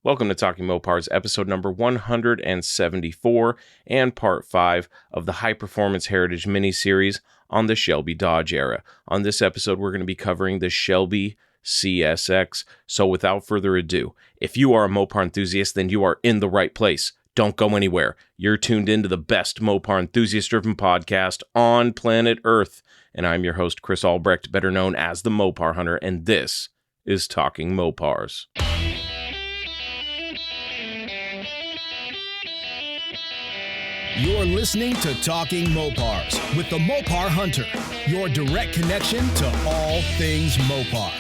Welcome to Talking Mopars, episode number 174 and part 5 of the High Performance Heritage mini-series on the Shelby Dodge Era. On this episode, we're going to be covering the Shelby CSX. So without further ado, if you are a Mopar enthusiast, then you are in the right place. Don't go anywhere. You're tuned into the best Mopar enthusiast-driven podcast on planet Earth. And I'm your host, Chris Albrecht, better known as the Mopar Hunter, and this is Talking Mopars. You're listening to Talking Mopars with the Mopar Hunter, your direct connection to all things Mopar.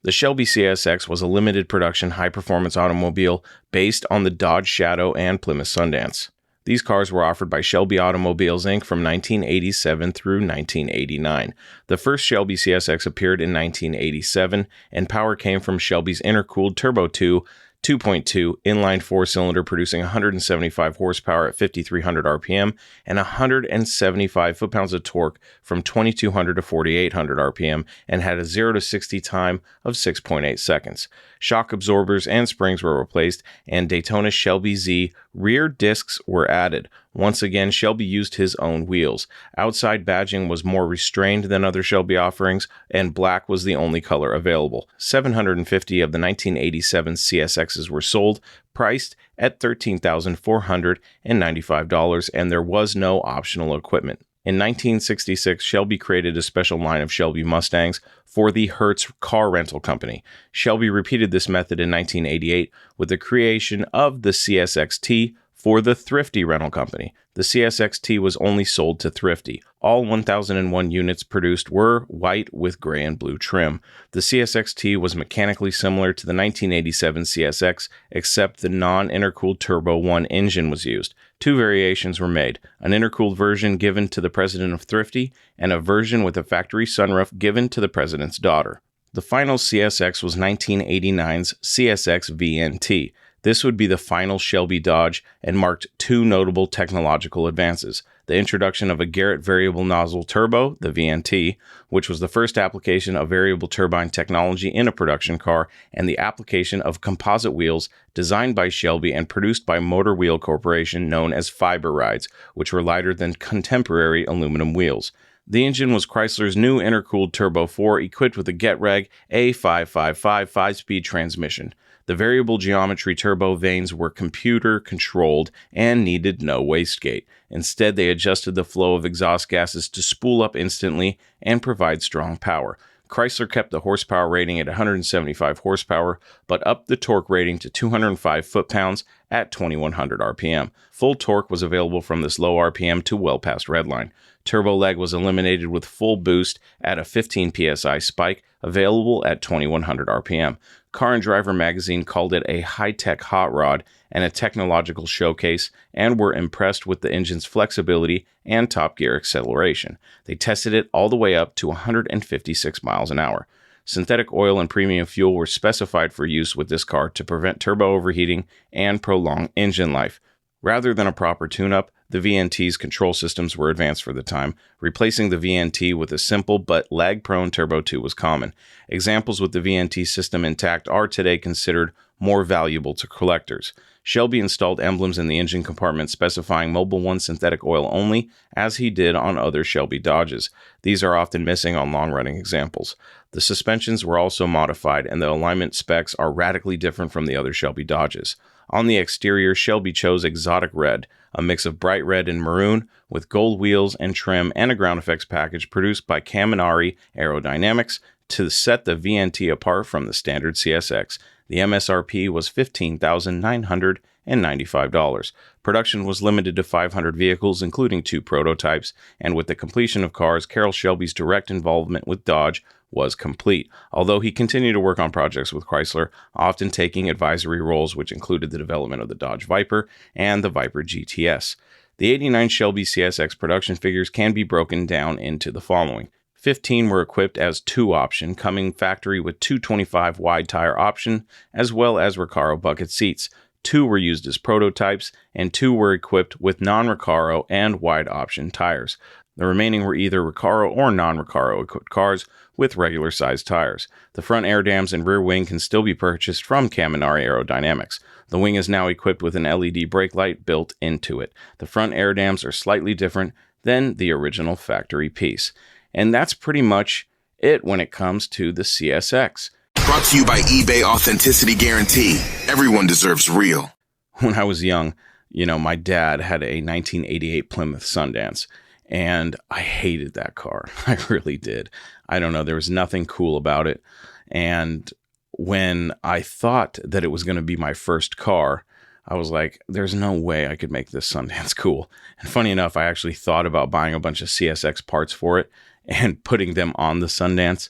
The Shelby CSX was a limited production high-performance automobile based on the Dodge Shadow and Plymouth Sundance. These cars were offered by Shelby Automobiles Inc. from 1987 through 1989. The first Shelby CSX appeared in 1987, and power came from Shelby's intercooled Turbo 2 2.2 inline four-cylinder producing 175 horsepower at 5,300 RPM and 175 foot-pounds of torque from 2,200 to 4,800 RPM and had a 0 to 60 time of 6.8 seconds. Shock absorbers and springs were replaced, and Daytona Shelby Z rear discs were added. Once again, Shelby used his own wheels. Outside badging was more restrained than other Shelby offerings, and black was the only color available. 750 of the 1987 CSXs were sold, priced at $13,495, and there was no optional equipment. In 1966, Shelby created a special line of Shelby Mustangs for the Hertz car rental company. Shelby repeated this method in 1988 with the creation of the CSX-T for the Thrifty rental company. The CSX-T was only sold to Thrifty. All 1,001 units produced were white with gray and blue trim. The CSX-T was mechanically similar to the 1987 CSX, except the non-intercooled Turbo 1 engine was used. Two variations were made, an intercooled version given to the president of Thrifty, and a version with a factory sunroof given to the president's daughter. The final CSX was 1989's CSX VNT. This would be the final Shelby Dodge and marked two notable technological advances: the introduction of a Garrett variable nozzle turbo, the VNT, which was the first application of variable turbine technology in a production car, and the application of composite wheels designed by Shelby and produced by Motor Wheel Corporation known as fiber rides, which were lighter than contemporary aluminum wheels. The engine was Chrysler's new intercooled Turbo 4 equipped with a GetReg A555 5-speed transmission. The variable geometry turbo vanes were computer-controlled and needed no wastegate. Instead, they adjusted the flow of exhaust gases to spool up instantly and provide strong power. Chrysler kept the horsepower rating at 175 horsepower, but upped the torque rating to 205 foot-pounds at 2,100 RPM. Full torque was available from this low RPM to well past redline. Turbo leg was eliminated with full boost at a 15 psi spike, available at 2,100 RPM. Car and Driver magazine called it a high-tech hot rod and a technological showcase, and were impressed with the engine's flexibility and top gear acceleration. They tested it all the way up to 156 miles an hour. Synthetic oil and premium fuel were specified for use with this car to prevent turbo overheating and prolong engine life. Rather than a proper tune-up, the VNT's control systems were advanced for the time. Replacing the VNT with a simple but lag-prone Turbo 2 was common. Examples with the VNT system intact are today considered more valuable to collectors. Shelby installed emblems in the engine compartment specifying Mobil 1 synthetic oil only, as he did on other Shelby Dodges. These are often missing on long-running examples. The suspensions were also modified, and the alignment specs are radically different from the other Shelby Dodges. On the exterior, Shelby chose exotic red, a mix of bright red and maroon, with gold wheels and trim and a ground effects package produced by Caminari Aerodynamics to set the VNT apart from the standard CSX. The MSRP was $15,995. Production was limited to 500 vehicles, including 2 prototypes, and with the completion of cars, Carroll Shelby's direct involvement with Dodge was complete, although he continued to work on projects with Chrysler, often taking advisory roles which included the development of the Dodge Viper and the Viper GTS. The 89 Shelby CSX production figures can be broken down into the following. 15 were equipped as 2 option, coming factory with 225 wide tire option, as well as Recaro bucket seats. 2 were used as prototypes, and 2 were equipped with non-Recaro and wide option tires. The remaining were either Recaro or non-Recaro equipped cars with regular sized tires. The front air dams and rear wing can still be purchased from Caminari Aerodynamics. The wing is now equipped with an LED brake light built into it. The front air dams are slightly different than the original factory piece. And that's pretty much it when it comes to the CSX. Brought to you by eBay Authenticity Guarantee. Everyone deserves real. When I was young, my dad had a 1988 Plymouth Sundance, and I hated that car. I really did. I don't know. There was nothing cool about it. And when I thought that it was going to be my first car, I was like, there's no way I could make this Sundance cool. And funny enough, I actually thought about buying a bunch of CSX parts for it and putting them on the Sundance.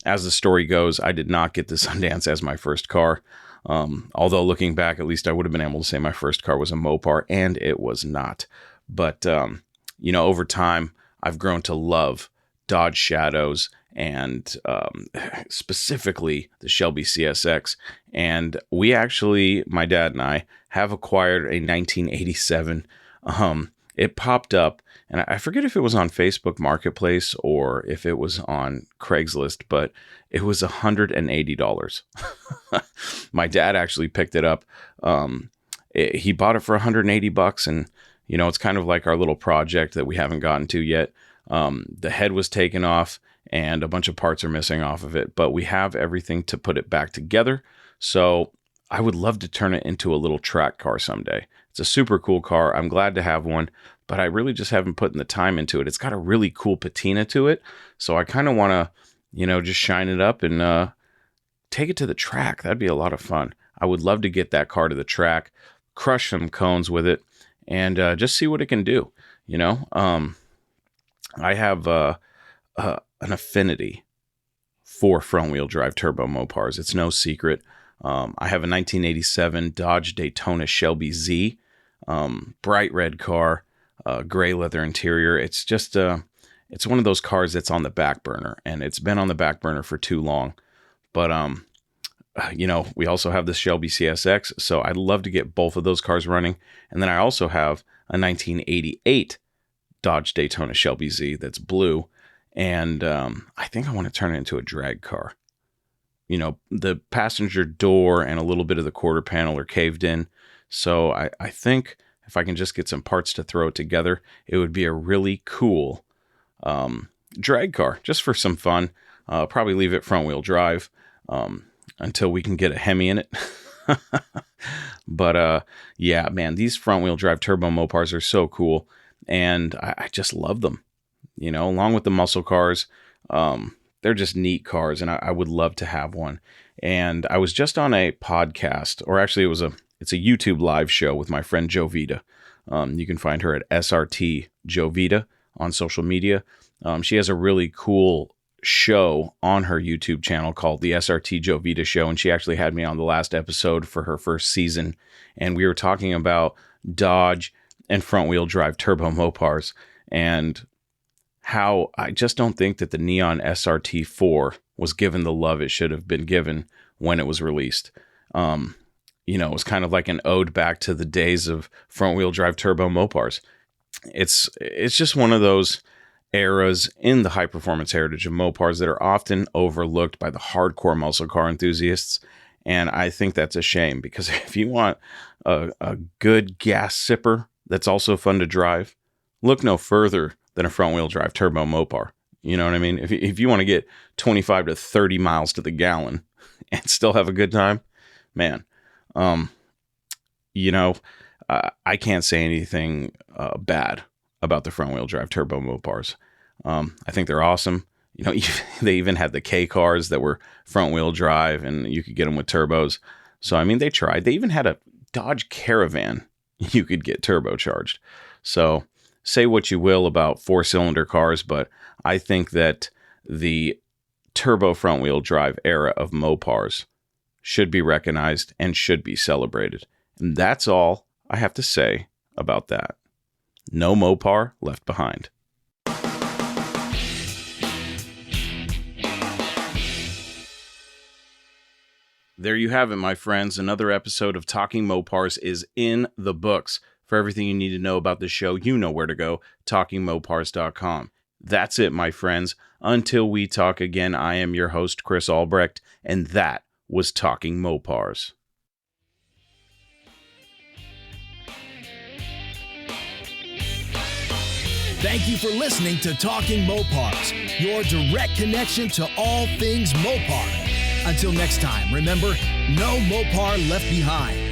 As the story goes, I did not get the Sundance as my first car. Although looking back, at least I would have been able to say my first car was a Mopar, and it was not. But, over time, I've grown to love Dodge Shadows and specifically the Shelby CSX. And we actually, my dad and I, have acquired a 1987. It popped up, and I forget if it was on Facebook Marketplace or if it was on Craigslist, but it was $180. My dad actually picked it up. He bought it for $180, and it's kind of like our little project that we haven't gotten to yet. The head was taken off, and a bunch of parts are missing off of it, but we have everything to put it back together. So I would love to turn it into a little track car someday. It's a super cool car. I'm glad to have one, but I really just haven't put in the time into it. It's got a really cool patina to it, so I kind of want to, just shine it up and take it to the track. That'd be a lot of fun. I would love to get that car to the track, crush some cones with it, and just see what it can do. I have an affinity for front-wheel drive turbo Mopars. It's no secret. I have a 1987 Dodge Daytona Shelby Z, bright red car, gray leather interior. It's just it's one of those cars that's on the back burner, and it's been on the back burner for too long. But we also have the Shelby CSX, so I'd love to get both of those cars running. And then I also have a 1988 Dodge Daytona Shelby Z that's blue, and I think I want to turn it into a drag car. The passenger door and a little bit of the quarter panel are caved in, so I think if I can just get some parts to throw it together, it would be a really cool drag car, just for some fun. Probably leave it front-wheel drive until we can get a Hemi in it. But yeah, man, these front-wheel drive turbo Mopars are so cool, and I just love them. Along with the muscle cars, they're just neat cars, and I would love to have one. And I was just on a podcast, or actually it's a YouTube live show with my friend Jovita. You can find her at SRT Jovita on social media. She has a really cool show on her YouTube channel called the SRT Jovita Show, and she actually had me on the last episode for her first season, and we were talking about Dodge and front-wheel drive turbo Mopars, and how I just don't think that the Neon SRT4 was given the love it should have been given when it was released. It was kind of like an ode back to the days of front-wheel drive turbo Mopars. It's just one of those eras in the high-performance heritage of Mopars that are often overlooked by the hardcore muscle car enthusiasts, and I think that's a shame, because if you want a good gas sipper that's also fun to drive, look no further than a front-wheel drive turbo Mopar. You know what I mean? If you want to get 25 to 30 miles to the gallon and still have a good time, man, I can't say anything bad about the front-wheel drive turbo Mopars. I think they're awesome. They even had the K cars that were front-wheel drive, and you could get them with turbos. So, I mean, they tried. They even had a Dodge Caravan you could get turbocharged. So, say what you will about four-cylinder cars, but I think that the turbo front-wheel drive era of Mopars should be recognized and should be celebrated. And that's all I have to say about that. No Mopar left behind. There you have it, my friends. Another episode of Talking Mopars is in the books. For everything you need to know about the show, you know where to go, talkingmopars.com. That's it, my friends. Until we talk again, I am your host, Chris Albrecht, and that was Talking Mopars. Thank you for listening to Talking Mopars, your direct connection to all things Mopar. Until next time, remember, no Mopar left behind.